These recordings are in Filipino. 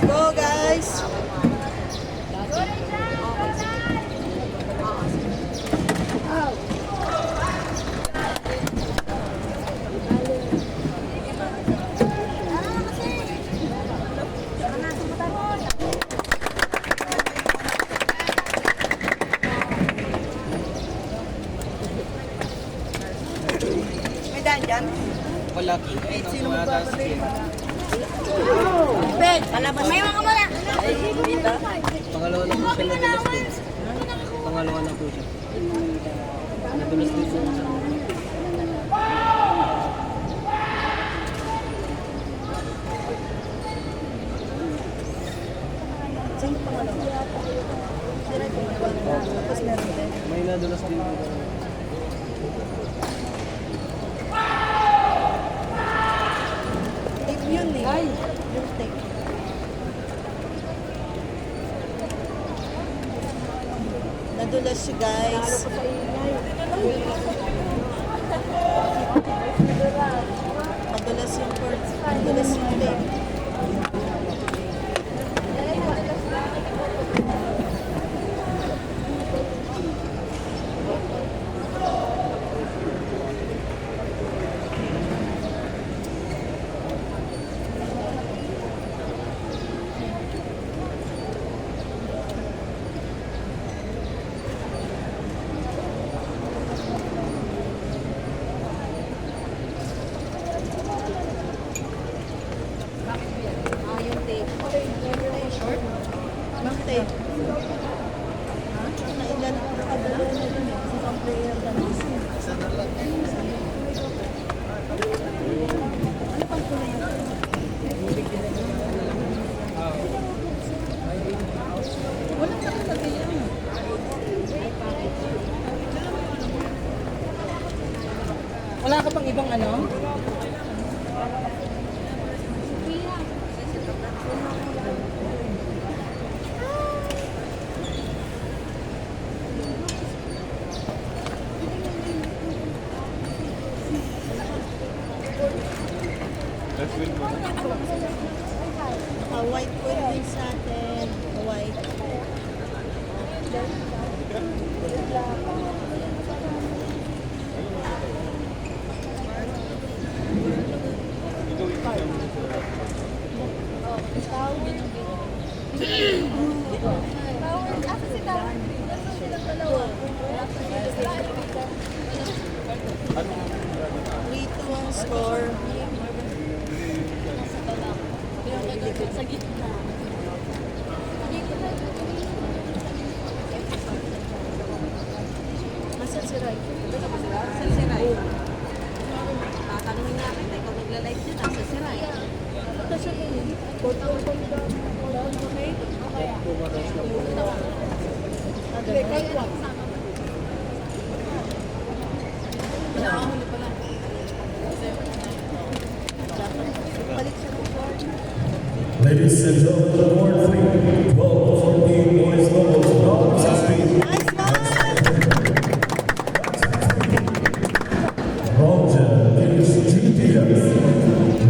Go guys! May daan dyan? Malaki. Sino magpapalay? Ben, palaban. May mga muna. Pangalawa na po siya nadulas din. Pangalawa na po siya. Nadulas din siya. Sino pangalawa? Tapos meron din. May nadulas din po. Tape yun eh. Ay! Yung tape. Nadulas siya guys. Nadulas yung cord. Nadulas yung tape. Mang tape. Ha? Nailan nakadalo na dun eh. Sa isang player na ano pang kulay yun? Walang nakatabi yan. Wala ka pang ibang ano? White po yun sa atin. White. Rito ang score. Sa gitna. Masan si Roy? Saan si Rai? Tatanungin natin, ikaw nagla-live dyan, nasa si Rai. Ito siya din. Ladies and gentlemen, Ward 3, 12-14 boys levels, dogs has been Nice one! Roger is GTS,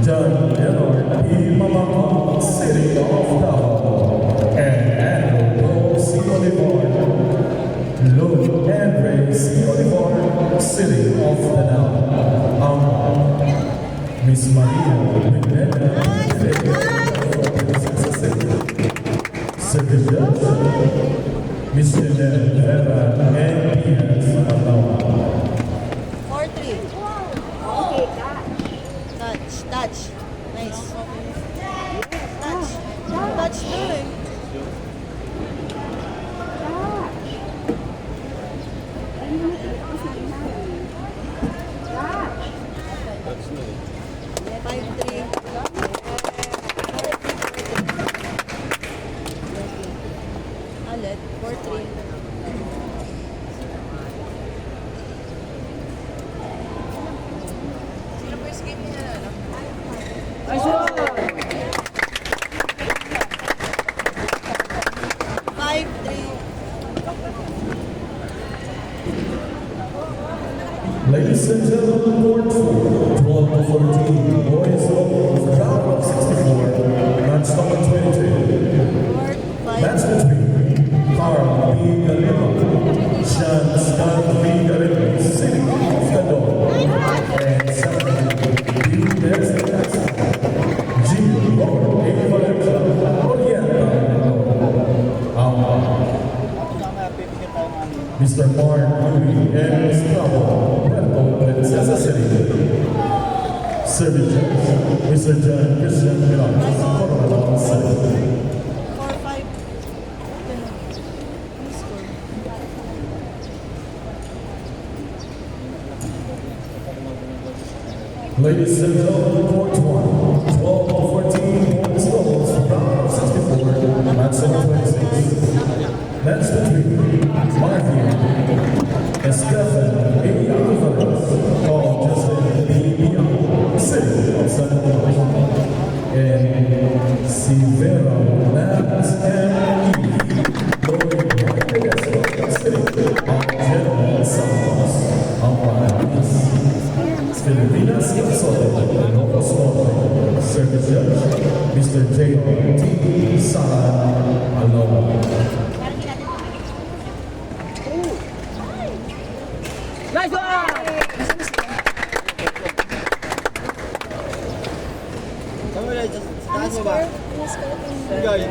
John Leonard P. Mamamang, City of Davao, and Andrew C. Olivar, Luke Andre C. Olivar, City of Davao, Miss Maria Pineda, Second Judge, Mr. Vera NPS Alawa. 4-3. Touch. Nice. Touch doon. Five, three. Alet, 4-3. Sino po escape niya na, no? Five, three. Ladies and gentlemen, Court 4, 12 to 14, boys doubles, round of 64, match number 22. Court 5. Match between Carl B. Galino, Sean Scott B. Galino, City of Candor, and Saturday B. Destination, G. Robert A. Valencia, Orienta, Mr. Mark Louis and Gustavo Puerto Princesa City. Serving judge, Mr. John Christian Milanes, Coronado City. 4-5. Score. Ladies and gentlemen, Court 1, 12 to 14, boys doubles, round of 64, match number 26. Match between Marvin Estefan A. Alvarez, called Justin B. Bianco, City of San Antonio, and Silvero Nance M. E. Lloyd Martinez, City of General Santos, Amparas. Filipinas Soto, Novos Norte, Service Judge, Mr. J.T. Saan Aloma. Nice one!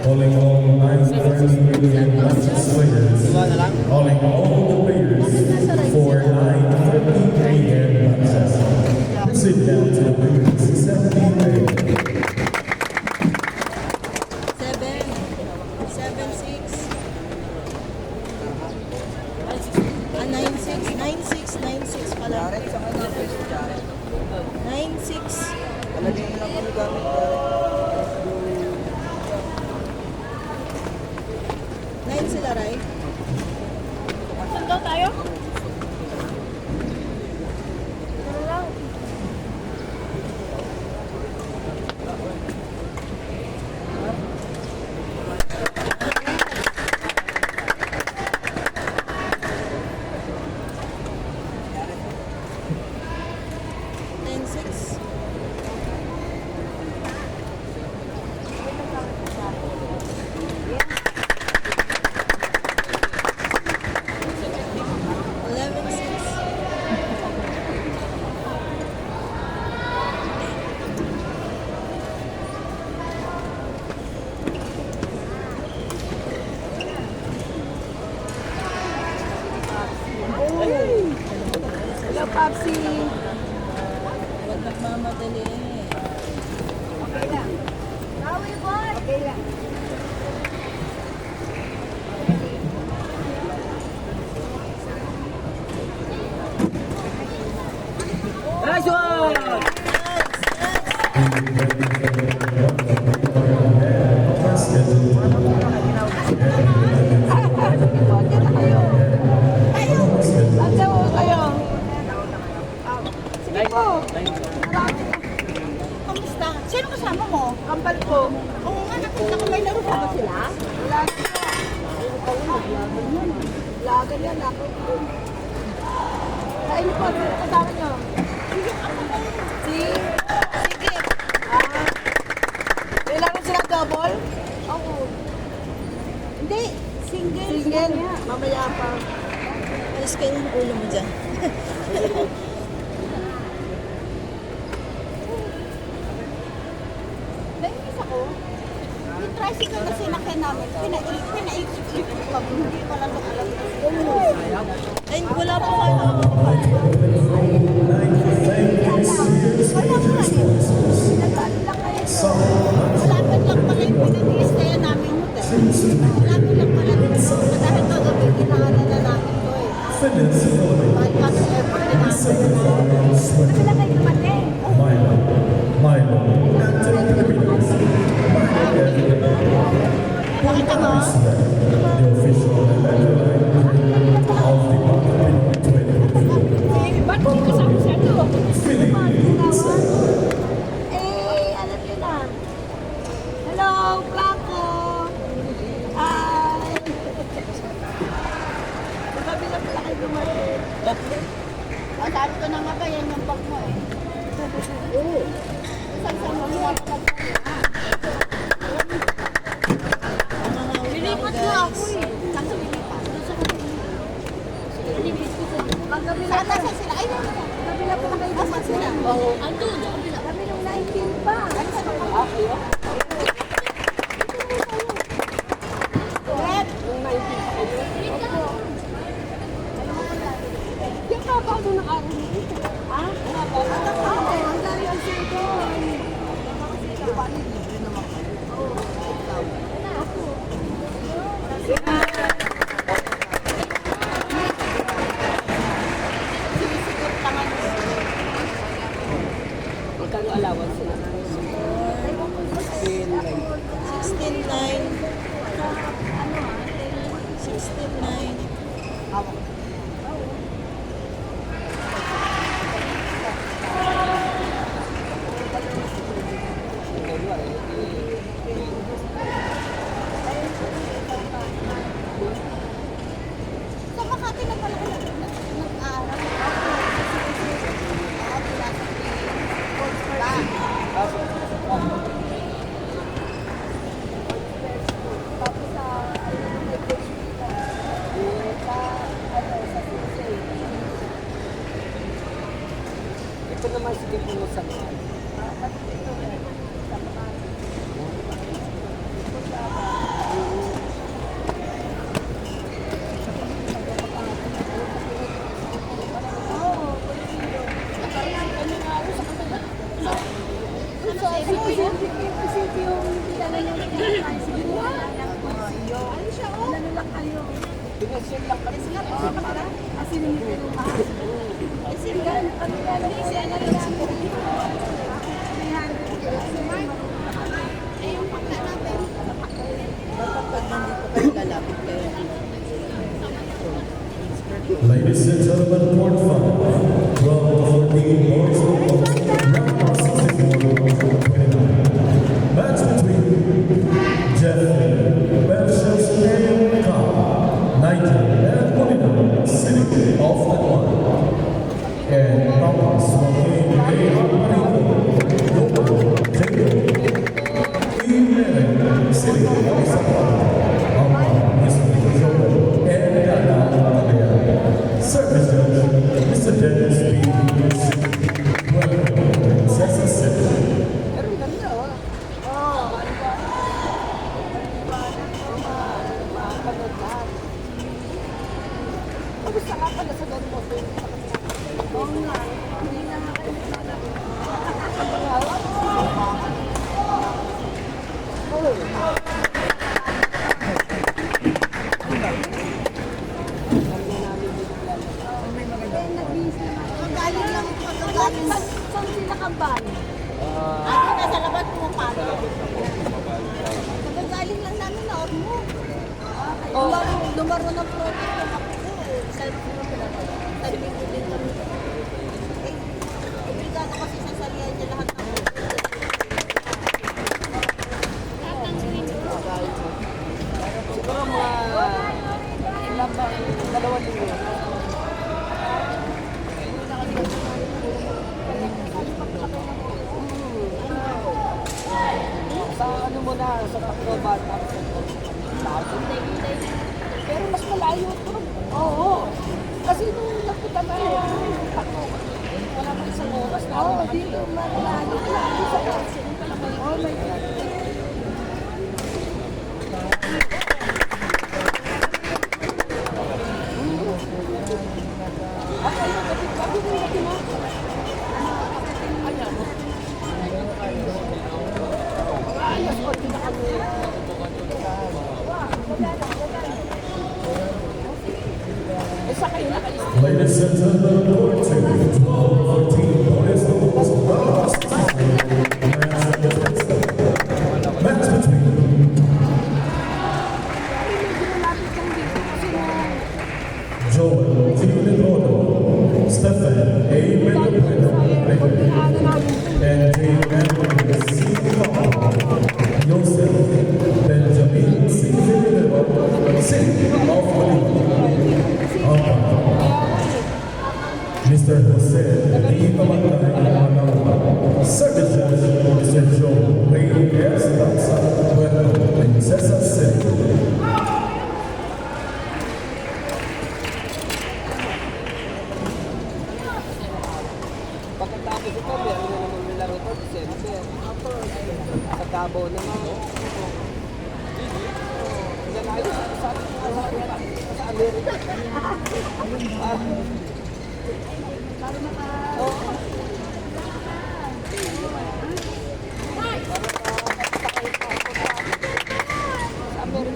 Calling all 9:30 a.m. matches players. Calling all the players for 9:30 a.m. matches. Proceed down to the players 17 a.m. 7-6. 9-6. 9-6 pala. 9-6. Nine sila, Ray. Saan daw tayo? Hello, Papsi. Huwag nagmamadali. Okay lang. Bawi, boy. Okay lang. Nice one! Kamusta? Sino kasama mo? Kampal ko. Oo nga, nakita ko may laro pa ba sila? Wala na siya. Lagan yan, ako. Sa inyo po, sino kasama nyo? Sige. May laro sila double? Oo. Hindi, single. Single? Mamaya pa. Alis kayo yung ulo mo dyan. Nainis ako. Yung tricycle na sinakyan namin, pinaikot pa. Hindi pala ito alam. Ay, wala pa kayo. Nagkano lang kayo. Malapit lang pala yung pinitiis kaya namin yun eh. Malapit lang pala yung dahil ito, kailangan na namin ito eh. Kahit kasi effort na namin. Kasi lang kayo dumating. Milo, Anthony Pilipinas, Nakita mo? the official electrolyte of the Ba't di kasama siya ito? Philippines. Alam niyo na. Hello, Blanco! Hi! Sabi na pala kayo dumating. Sabi ko na na nga ba yan yung bag mo eh? Oo. Saan mo nga bag mo? Lilipat mo ako eh. Saan ka lilipat? Saan nasa sila? Ay, kabila po na kayo. Saan sila? Andun, sa kabila. Kami nung 19 pa. Ay, saan ka? Web! Yung 19 pa kayo? Opo. Yung kabaw doon ng araw nito. Ha? Ang dami ang sir doon. Di ba, libre naman kayo? Opo. Sinisikot pa nga nyo. Magkano allowance sila? 16.9. 16.9. Sa Makati na pala kayo nag-aaral. Ito naman sige po mo sa mga. Pinasyon lang kami. Dapat pag nandito kayo, lalapit kayo. Ladies and gentlemen, Port 5, 12 to 14 boys and girls, round 64 to 29. Match between Jeffrey versus Aaron Cobb, 19 and 29, sitting off the one. And Thomas Joaquin A. Rico, Lobo, Jacob, Email, sitting off the one. Service judge, Mr. Dennis B. Welcome, Princess City. Pero ang ganda oh. Mapanood lahat. Kamusta ka pala sa doon mo? Oo nga. Hindi na nga kayo Magaling lang. Magaling. Saan sila kambal? Ako nasa labas mo pa. Magaling lang namin na mo. Lumaro ng project ng ako. Sabi ko din kami. Obligado kasi sasalihan niya lahat ng siguro mga ilang ba? 2 linggo. Sa ano mo na, sa Tacloban, tapos pero mas malayo ito. Oo. Kasi nung napunta na wala pa isang oras na. Oo, dito malayo. Sa kasi oh my God. Ladies and gentlemen, Port 2, 12 14 boys and girls, round 64. Match between Joel T. Legono, Stefan A. and J. C. Joseph Benjamin C. City of Mr. Jose Davao naman. Nalayo sa Amerika. Sa Amerika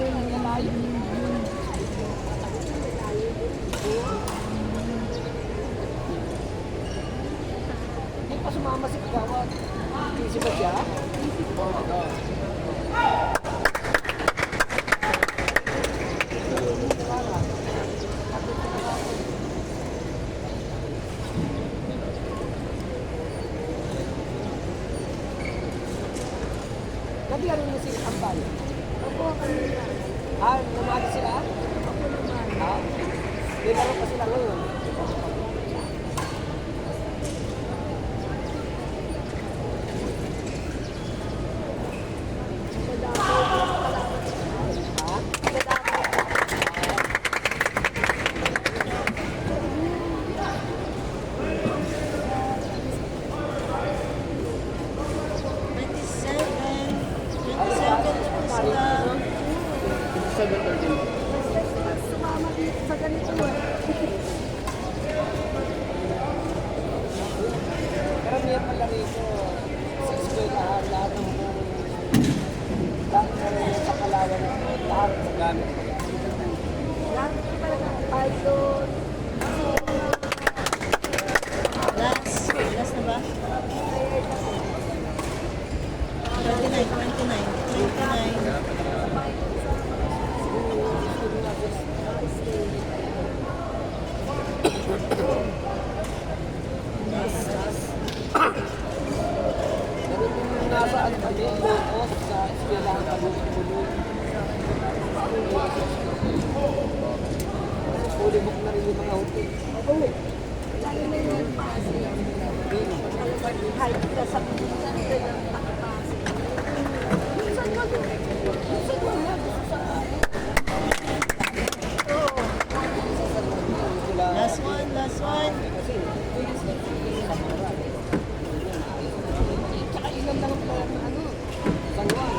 yung nalayo. Hindi pa sumama si Kagawad. Busy ba siya? Nabiyaro niya si Ampal. Namali sila? Nilaro pa sila ngayon. Sumama dito sa ganito eh. Karamihan pala rito sa eskwelahan, lahat ng sa Palawan, lahat sa gamit. Lahat talaga pilot. Last na ba? 29. Ganun din yung nasa ano kami, Ilocos, sa eskwelahan kami, Bulog. Fully book na rin yung mga hotel. Lalo na yung pasi. Kahit ka sa pinsan ka ng pakapasi. Minsan mo na gusto sa Last one. Tsaka ilan lang ang pala ng ano, San Juan.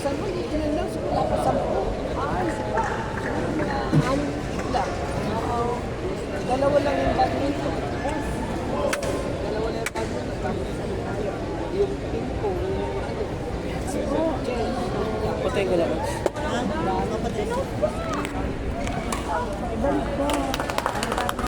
San Juan, ilan lang, wala pa 10. Anim lang. Dalawa lang yung badminton. Dalawa lang yung badminton. Yung ping-pong, yung ano. Patay ko lang. Ha? Kapatid. Ibang ba?